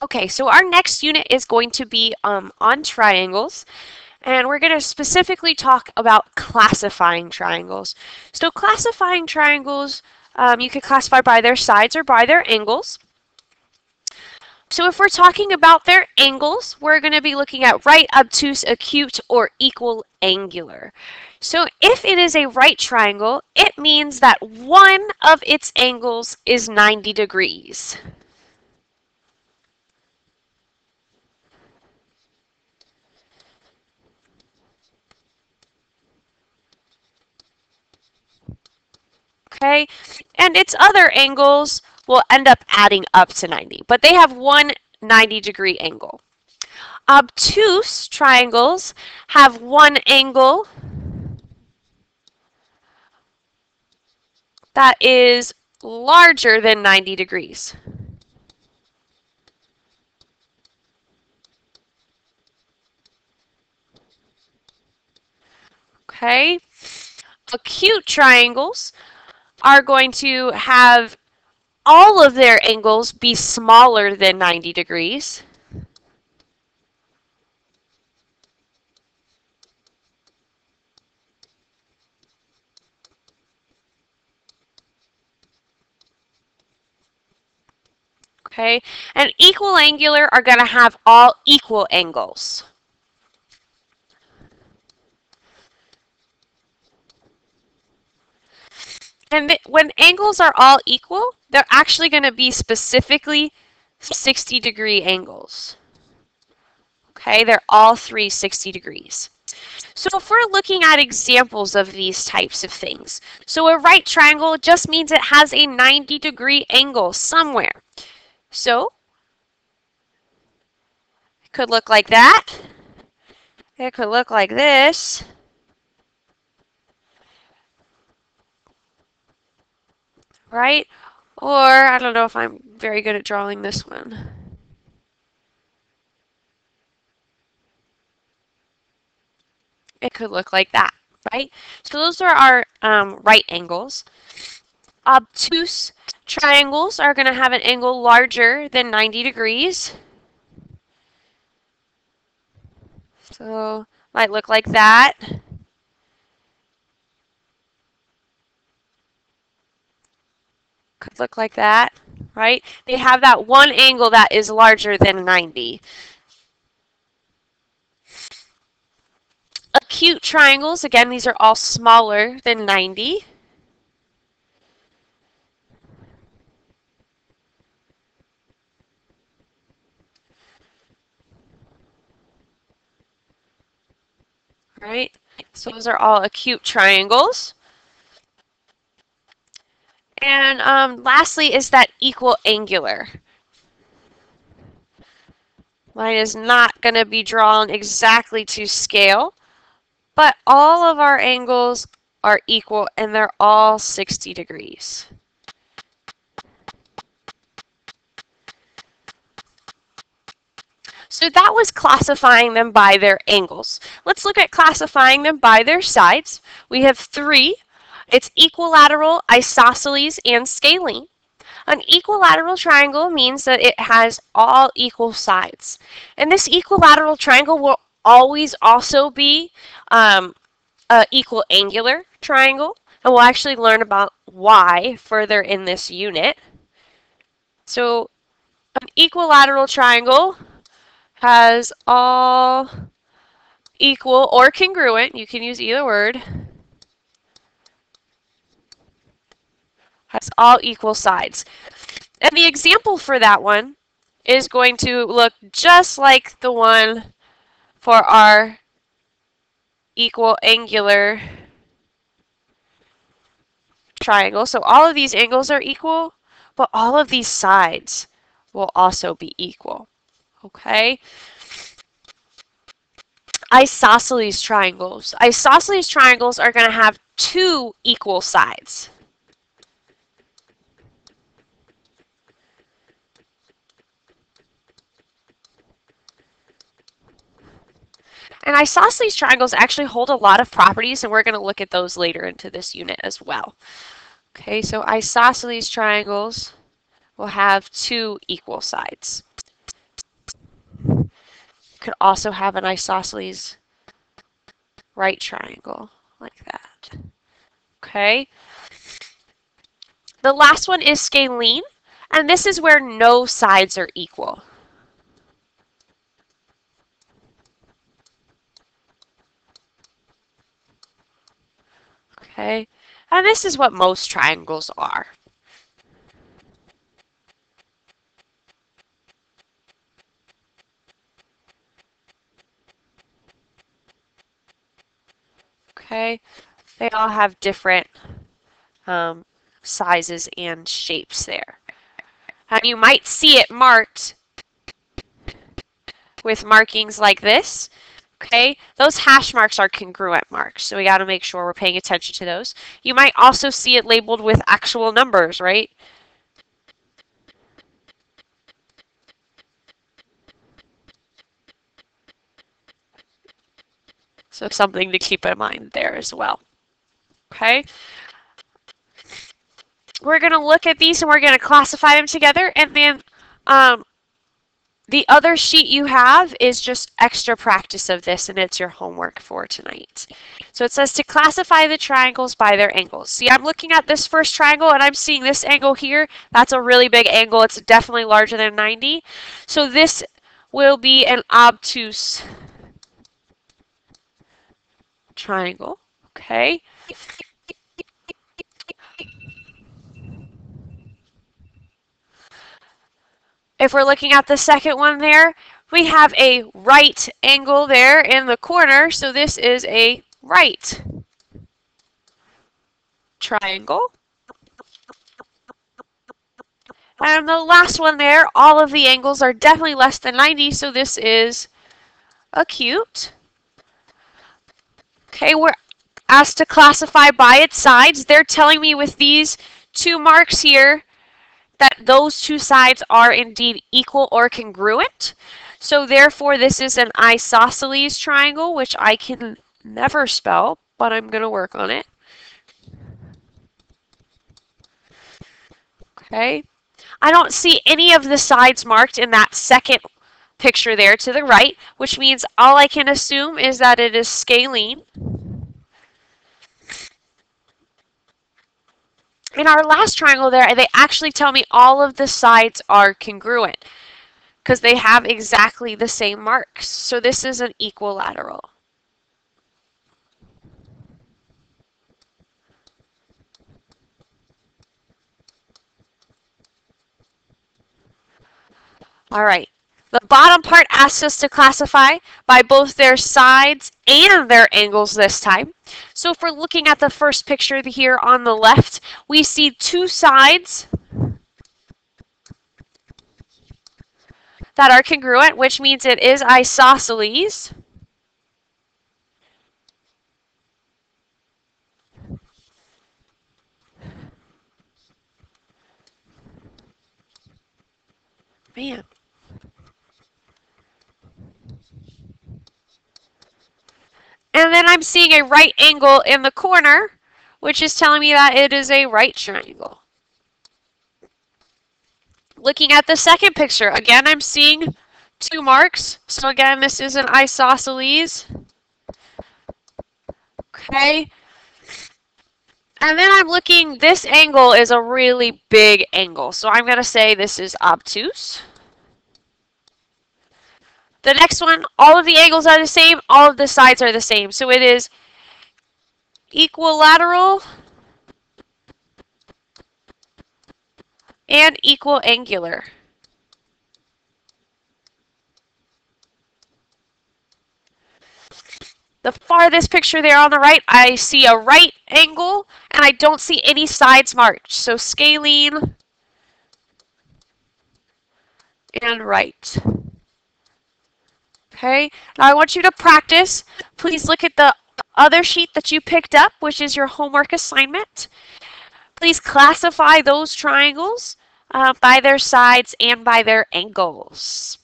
Okay, so our next unit is going to be on triangles, and we're going to specifically talk about classifying triangles. So classifying triangles, you can classify by their sides or by their angles. So if we're talking about their angles, we're going to be looking at right, obtuse, acute, or equal angular. So if it is a right triangle, it means that one of its angles is 90 degrees. Okay, and its other angles will end up adding up to 90, but they have one 90-degree angle. Obtuse triangles have one angle that is larger than 90 degrees. Okay, acute triangles are going to have all of their angles be smaller than 90 degrees. Okay, and equal angular are going to have all equal angles. And when angles are all equal, they're actually going to be specifically 60-degree angles. Okay, they're all 360 degrees. So if we're looking at examples of these types of things, so a right triangle just means it has a 90-degree angle somewhere. So it could look like that. It could look like this. Right? Or I don't know if I'm very good at drawing this one. It could look like that, right? So those are our right angles. Obtuse triangles are going to have an angle larger than 90 degrees. So might look like that. Could look like that, right? They have that one angle that is larger than 90. Acute triangles, again, these are all smaller than 90. Right? So those are all acute triangles. And lastly is that equal angular. Mine is not going to be drawn exactly to scale, but all of our angles are equal and they're all 60 degrees. So that was classifying them by their angles. Let's look at classifying them by their sides. We have three. It's equilateral, isosceles, and scalene. An equilateral triangle means that it has all equal sides. And this equilateral triangle will always also be an equal angular triangle. And we'll actually learn about why further in this unit. So an equilateral triangle has all equal or congruent, you can use either word, has all equal sides. And the example for that one is going to look just like the one for our equal angular triangle. So all of these angles are equal, but all of these sides will also be equal. Okay? Isosceles triangles. Isosceles triangles are going to have two equal sides. And isosceles triangles actually hold a lot of properties, and we're going to look at those later into this unit as well. Okay, so isosceles triangles will have two equal sides. could also have an isosceles right triangle like that. Okay. The last one is scalene, and this is where no sides are equal. Okay, and this is what most triangles are. Okay, they all have different sizes and shapes there. And you might see it marked with markings like this. Okay, those hash marks are congruent marks, so we got to make sure we're paying attention to those. You might also see it labeled with actual numbers, right? So something to keep in mind there as well. Okay, we're going to look at these and we're going to classify them together, and then the other sheet you have is just extra practice of this, and it's your homework for tonight. So it says to classify the triangles by their angles. See, I'm looking at this first triangle, and I'm seeing this angle here. That's a really big angle. It's definitely larger than 90. So this will be an obtuse triangle, okay? If we're looking at the second one there, we have a right angle there in the corner, so this is a right triangle. And the last one there, all of the angles are definitely less than 90, so this is acute. Okay, we're asked to classify by its sides. They're telling me with these two marks here that those two sides are indeed equal or congruent. So therefore, this is an isosceles triangle, which I can never spell, but I'm going to work on it. Okay. I don't see any of the sides marked in that second picture there to the right, which means all I can assume is that it is scalene. In our last triangle there, they actually tell me all of the sides are congruent because they have exactly the same marks. So this is an equilateral. All right. The bottom part asks us to classify by both their sides and their angles this time. So if we're looking at the first picture here on the left, we see two sides that are congruent, which means it is isosceles. Man. And then I'm seeing a right angle in the corner, which is telling me that it is a right triangle. Looking at the second picture, again, I'm seeing two marks. So again, this is an isosceles. Okay. And then I'm looking, this angle is a really big angle. So I'm going to say this is obtuse. The next one, all of the angles are the same, all of the sides are the same. So it is equilateral and equiangular. The farthest picture there on the right, I see a right angle, and I don't see any sides marked. So scalene and right. Okay, now I want you to practice. Please look at the other sheet that you picked up, which is your homework assignment. Please classify those triangles by their sides and by their angles.